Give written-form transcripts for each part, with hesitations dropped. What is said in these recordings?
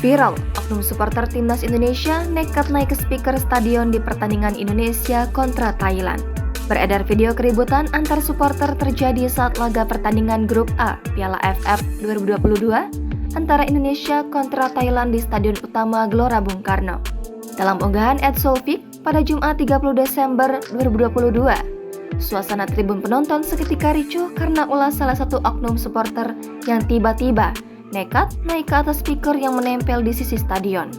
Viral, oknum supporter timnas Indonesia nekat naik ke speaker stadion di pertandingan Indonesia kontra Thailand. Beredar video keributan antar supporter terjadi saat laga pertandingan Grup A Piala AFF 2022 antara Indonesia kontra Thailand di Stadion Utama Gelora Bung Karno. Dalam unggahan @solvik pada Jumat 30 Desember 2022, suasana tribun penonton seketika ricuh karena ulah salah satu oknum supporter yang tiba-tiba nekat naik ke atas speaker yang menempel di sisi stadion.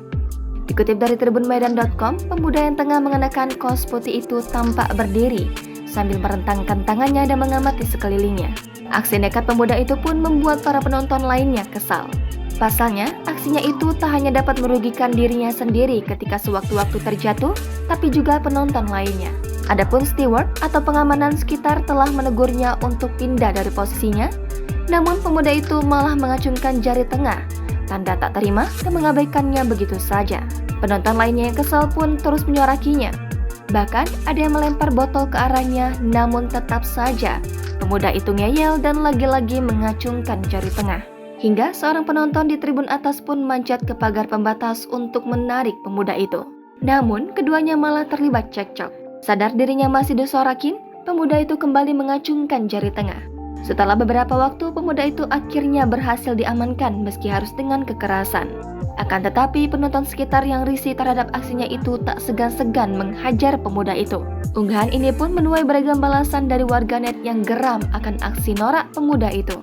Dikutip dari tribunmedan.com, pemuda yang tengah mengenakan kaos putih itu tampak berdiri sambil merentangkan tangannya dan mengamati sekelilingnya. Aksi nekat pemuda itu pun membuat para penonton lainnya kesal. Pasalnya, aksinya itu tak hanya dapat merugikan dirinya sendiri ketika sewaktu-waktu terjatuh, tapi juga penonton lainnya. Adapun steward atau pengamanan sekitar telah menegurnya untuk pindah dari posisinya, namun pemuda itu malah mengacungkan jari tengah, tanda tak terima dan mengabaikannya begitu saja. Penonton lainnya yang kesal pun terus menyuarakinya. Bahkan ada yang melempar botol ke arahnya, namun tetap saja pemuda itu ngeyel dan lagi-lagi mengacungkan jari tengah. Hingga seorang penonton di tribun atas pun manjat ke pagar pembatas untuk menarik pemuda itu. Namun keduanya malah terlibat cekcok. Sadar dirinya masih disorakin, pemuda itu kembali mengacungkan jari tengah. Setelah beberapa waktu, pemuda itu akhirnya berhasil diamankan meski harus dengan kekerasan. Akan tetapi, penonton sekitar yang risih terhadap aksinya itu tak segan-segan menghajar pemuda itu. Unggahan ini pun menuai beragam balasan dari warganet yang geram akan aksi norak pemuda itu.